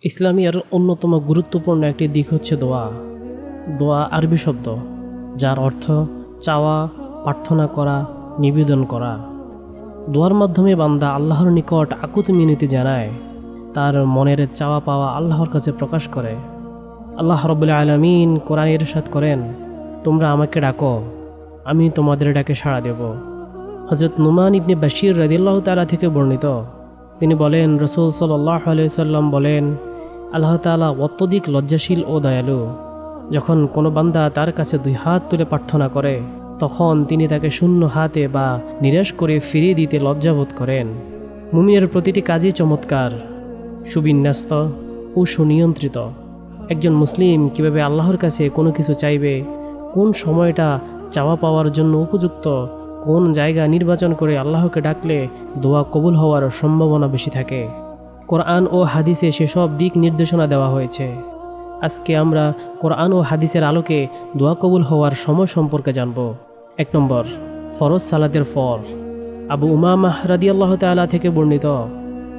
ইসলামের অন্যতম গুরুত্বপূর্ণ একটি দিক হচ্ছে দোয়া। দোয়া আরবি শব্দ, যার অর্থ চাওয়া, প্রার্থনা করা, নিবেদন করা। দোয়ার মাধ্যমে বান্দা আল্লাহর নিকট আকুতি মিনতি জানায়, তার মনের চাওয়া পাওয়া আল্লাহর কাছে প্রকাশ করে। আল্লাহ রাব্বুল আলামিন কোরআনে ইরশাদ করেন, তোমরা আমাকে ডাকো, আমি তোমাদের ডাকে সাড়া দেব। হযরত নুমান ইবনে বাশির রাদিয়াল্লাহু তাআলা থেকে বর্ণিত, তিনি বলেন, রাসূল সাল্লাল্লাহু আলাইহি সাল্লাম বলেন, আল্লাহ তাআলা অত্যধিক লজ্জাশীল ও দয়ালু। যখন কোনো বান্দা তার কাছে দুই হাত তুলে প্রার্থনা করে, তখন তিনি তাকে শূন্য হাতে বা নিরাশ করে ফিরিয়ে দিতে লজ্জাবোধ করেন। মুমিনের প্রতিটি কাজই চমৎকার, সুবিন্যস্ত ও সুনিয়ন্ত্রিত। একজন মুসলিম কিভাবে আল্লাহর কাছে কোনো কিছু চাইবে, কোন সময়টা চাওয়া পাওয়ার জন্য উপযুক্ত, কোন জায়গা নির্বাচন করে আল্লাহকে ডাকলে দোয়া কবুল হওয়ার সম্ভাবনা বেশি থাকে, কোরআন ও হাদিসে সেসব দিক নির্দেশনা দেওয়া হয়েছে। আজকে আমরা কোরআন ও হাদিসের আলোকে দোয়া কবুল হওয়ার সময় সম্পর্কে জানব। 1 নম্বর, ফরজ সালাতের পর। আবু উমামাহ রাদিয়াল্লাহু তাআলা থেকে বর্ণিত,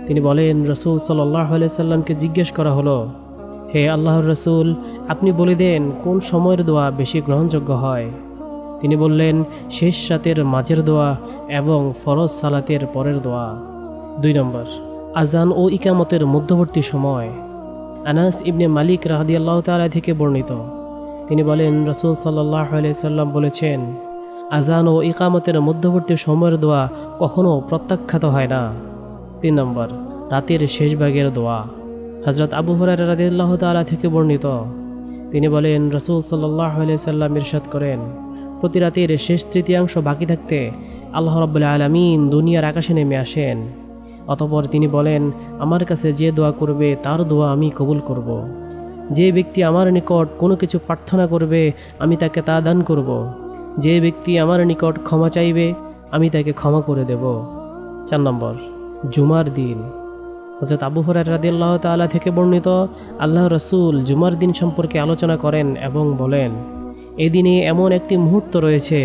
তিনি বলেন, রাসূল সাল্লাল্লাহু আলাইহি সাল্লামকে জিজ্ঞেস করা হলো, হে আল্লাহর রাসূল, আপনি বলে দেন কোন সময়ের দোয়া বেশি গ্রহণযোগ্য হয়। তিনি বললেন, শেষ রাতের মাঝের দোয়া এবং ফরজ সালাতের পরের দোয়া। 2 নম্বর, আজান ও ইকামতের মধ্যবর্তী সময়। আনাস ইবনে মালিক রাদিয়াল্লাহু তাআলা থেকে বর্ণিত, তিনি বলেন, রাসূল সাল্লাল্লাহু আলাইহি সাল্লাম বলেছেন, আজান ও ইকামতের মধ্যবর্তী সময়ের দোয়া কখনো প্রত্যাখ্যাত হয় না। 3 নম্বর, রাতের শেষ ভাগের দোয়া। হযরত আবু হুরায়রা রাদিয়াল্লাহু তাআলা থেকে বর্ণিত, তিনি বলেন, রাসূল সাল্লাল্লাহু আলাইহি সাল্লাম ইরশাদ করেন, প্রতি রাতের শেষ তৃতীয়াংশ বাকি থাকতে আল্লাহ রাব্বুল আলামিন দুনিয়ার আকাশে নেমে আসেন। অতঃপর তিনি বলেন, আমার কাছে যে দোয়া করবে তার দোয়া আমি কবুল করব। যে ব্যক্তি আমার নিকট কোনো কিছু প্রার্থনা করবে আমি তাকে তা দান করব। যে ব্যক্তি আমার নিকট ক্ষমা চাইবে আমি তাকে ক্ষমা করে দেব। 4 নম্বর, জুমার দিন। হযরত আবু হুরায়রা রাদিয়াল্লাহু তাআলা থেকে বর্ণিত, আল্লাহর রাসূল জুমার দিন সম্পর্কে আলোচনা করেন এবং বলেন, এই দিনে এমন একটি মুহূর্ত রয়েছে,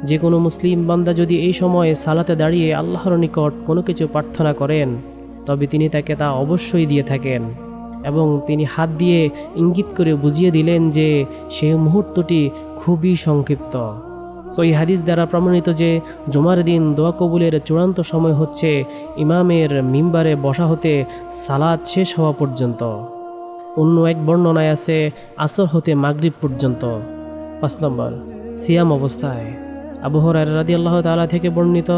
যে কোনো মুসলিম বান্দা যদি এই সময়ে সালাতে দাঁড়িয়ে আল্লাহর নিকট কোনো কিছু প্রার্থনা করেন, তবে তিনি তাকে তা অবশ্যই দিয়ে থাকেন। এবং তিনি হাত দিয়ে ইঙ্গিত করে বুঝিয়ে দিলেন যে সেই মুহূর্তটি খুবই সংক্ষিপ্ত। এই হাদিস দ্বারা প্রমাণিত যে জুমার দিন দোয়া কবুলের চূড়ান্ত সময় হচ্ছে ইমামের মিম্বারে বসা হতে সালাত শেষ হওয়া পর্যন্ত। অন্য এক বর্ণনায় আছে আসর হতে মাগরিব পর্যন্ত। 5 নম্বর, সিয়াম অবস্থায়। আবু হুরায়রা রাদিয়াল্লাহু তাআলা থেকে বর্ণিত,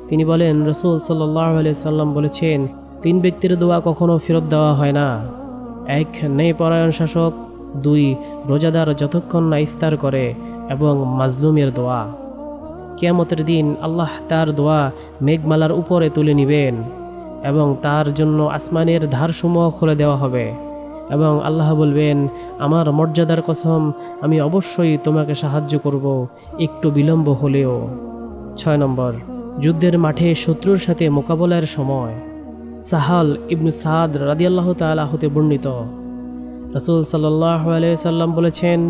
তিনি বলেন, রাসূল সাল্লাল্লাহু আলাইহি সাল্লাম বলেছেন, 3 ব্যক্তির দোয়া কখনো ফেরত দেওয়া হয় না। 1, ন্যায়পরায়ণ শাসক। 2, রোজাদার যতক্ষণ না ইফতার করে। এবং মাজলুমের দোয়া। কিয়ামতের দিন আল্লাহ তার দোয়া মেঘমালার উপরে তুলে নেবেন এবং তার জন্য আসমানের ধারসমূহ খুলে দেওয়া হবে এবং আল্লাহ বলবেন, আমার মর্যাদার কসম, আমি অবশ্যই তোমাকে সাহায্য করব, একটু বিলম্ব হলেও। 6 নম্বর, যুদ্ধের মাঠে শত্রুর সাথে মোকাবেলার সময়। সাহাল ইবনু সাদ রাদিয়াল্লাহু তাআলা হতে বর্ণিত, রাসূল সাল্লাল্লাহু আলাইহি সাল্লাম বলেছেন,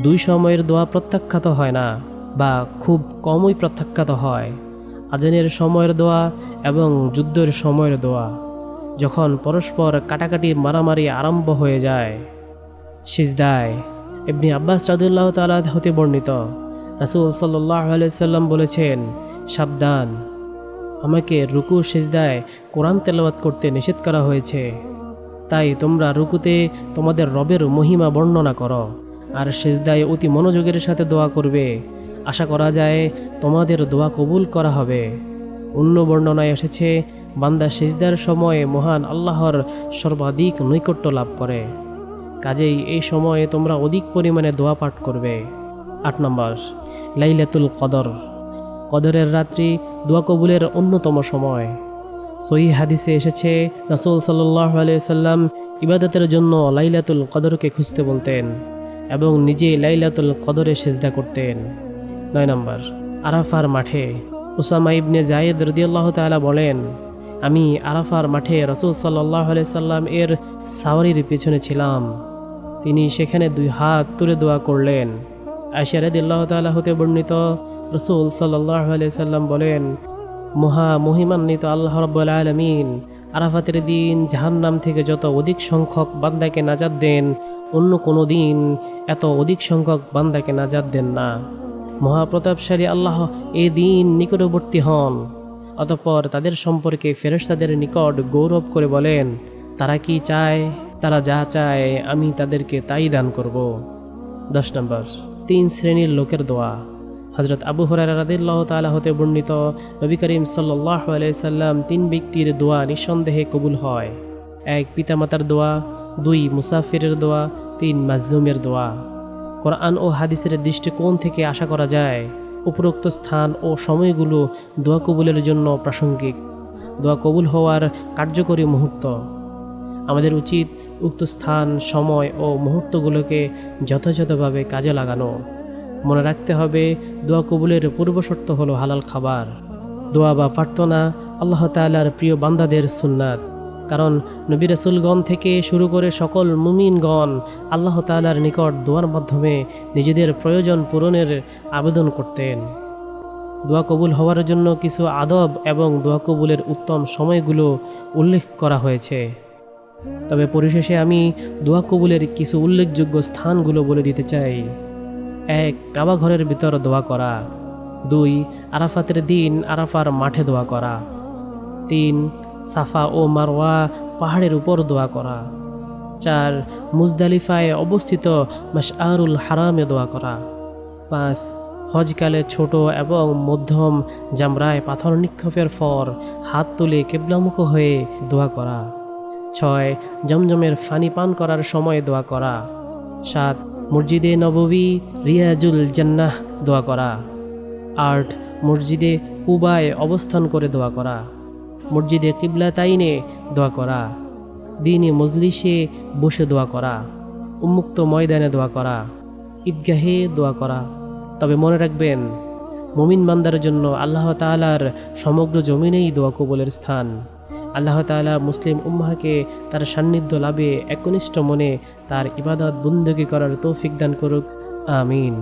2 সময়ের দোয়া প্রত্যাখ্যাত হয় না বা খুব কমই প্রত্যাখ্যাত হয়, আজানের সময়ের দোয়া এবং যুদ্ধের সময়ের দোয়া, যখন পরস্পর কাটাকাটি মারামারি আরম্ভ হয়ে যায়। সিজদায়। ইবনে আব্বাস রাদিয়াল্লাহু তাআলা হতে বর্ণিত, রাসূল সাল্লাল্লাহু আলাইহি সাল্লাম বলেছেন, সাবধান, আমাকে রুকু সিজদায় কোরআন তেলাওয়াত করতে নিষেধ করা হয়েছে। তাই তোমরা রুকুতে তোমাদের রবের মহিমা বর্ণনা করো আর সিজদায় অতি মনোযোগের সাথে দোয়া করবে। আশা করা যায় তোমাদের দোয়া কবুল করা হবে। অন্য বর্ণনায় এসেছে, বান্দা সিজদার সময়ে মহান আল্লাহর সর্বাধিক নৈকট্য লাভ করে। কাজেই এই সময়ে তোমরা অধিক পরিমাণে দোয়া পাঠ করবে। 8 নম্বর, লাইলাতুল কদর। কদরের রাত্রি দোয়া কবুলের অন্যতম সময়। সহিহ হাদিসে এসেছে, রাসূল সাল্লাল্লাহু আলাইহি সাল্লাম ইবাদতের জন্য লাইলাতুল কদরকে খুঁজতে বলতেন এবং নিজে লাইলাতুল কদরে সিজদা করতেন। 9 নম্বর, আরাফার মাঠে। উসামা ইবনে যায়েদ রাদিয়াল্লাহু তাআলা বলেন, আমি আরাফার মাঠে রাসূল সাল্লাল্লাহু আলাইহি সাল্লাম এর সাওয়ারির পেছনে ছিলাম। তিনি সেখানে 2 হাত তুলে দোয়া করলেন। আয়েশা রাদিয়াল্লাহু তাআলা হতে বর্ণিত, রাসূল সাল্লাল্লাহু আলাইহি সাল্লাম বলেন, মহিমান্বিত আল্লাহ রাব্বুল আলামিন আরাফাতের দিন জাহান্নাম থেকে যত অধিক সংখ্যক বান্দাকে নাজাত দেন, অন্য কোনো দিন এত অধিক সংখ্যক বান্দাকে নাজাত দেন না। মহাপ্রতাপশালী আল্লাহ এই দিন নিকটবর্তী হন। অতঃপর তাদের সম্পর্কে ফেরেশতাদের নিকট গৌরব করে বলেন, তারা কি চায়? তারা যা চায় আমি তাদেরকে তাই দান করব। 10 নম্বর, 3 শ্রেণীর লোকের দোয়া। হযরত আবু হুরায়রা রাদিয়াল্লাহু তাআলা হতে বর্ণিত, নবী করিম সাল্লাল্লাহু আলাইহি সাল্লাম 3 ব্যক্তির দোয়া নিঃসন্দেহে কবুল হয়। 1 পিতামাতার দোয়া, 2 মুসাফিরের দোয়া, 3 মাজলুমের দোয়া। কোরআন ও হাদিসের দৃষ্টিকোণ থেকে আশা করা যায় উপরোক্ত স্থান ও সময়গুলো দোয়া কবুলের জন্য প্রাসঙ্গিক, দোয়া কবুল হওয়ার কার্যকরী মুহূর্ত। আমাদের উচিত উক্ত স্থান, সময় ও মুহূর্তগুলোকে যথাযথভাবে কাজে লাগানো। মনে রাখতে হবে, দোয়া কবুলের পূর্বশর্ত হলো হালাল খাবার। দোয়া বা প্রার্থনা আল্লাহ তাআলার প্রিয় বান্দাদের সুন্নাত, কারণ নবী রাসূলগণ থেকে শুরু করে সকল মুমিনগণ আল্লাহ তাআলার নিকট দোয়ার মাধ্যমে নিজেদের প্রয়োজন পূরণের আবেদন করতেন। দোয়া কবুল হওয়ার জন্য কিছু আদব এবং দোয়া কবুলের উত্তম সময়গুলো উল্লেখ করা হয়েছে। তবে পরিশেষে আমি দোয়া কবুলের কিছু উল্লেখযোগ্য স্থানগুলো বলে দিতে চাই। 1 কাবা ঘরের ভিতর দোয়া করা। 2 আরাফাতের দিন আরাফার মাঠে দোয়া করা। 3 সাফা ও মারওয়া পাহাড়ের উপর দোয়া করা। 4 মুজদালিফায় অবস্থিত মাশআরুল হারামে দোয়া করা। 5 হজকালে ছোট এবং মধ্যম জামরায় পাথর নিক্ষেপের পর হাত তুলে কিবলামুখ হয়ে দোয়া করা। 6 জমজমের পানি পান করার সময় দোয়া করা। 7 মসজিদে নববী রিয়াজুল জান্নাহ দোয়া করা। 8 মসজিদে কুবায় অবস্থান করে দোয়া করা। মসজিদে কিবলাতাইনে দোয়া করা। দিনে মজলিসে বসে দোয়া করা। উন্মুক্ত ময়দানে দোয়া করা। ঈদগাহে দোয়া করা। তবে মনে রাখবেন, মুমিন বান্দার জন্য আল্লাহ তাআলার সমগ্র জমিনেই দোয়া কবুলের স্থান। আল্লাহ তাআলা মুসলিম উম্মাহকে তার সান্নিধ্য লাভে একনিষ্ঠ মনে তার ইবাদত বন্দেগী করার তৌফিক দান করুক। আমিন।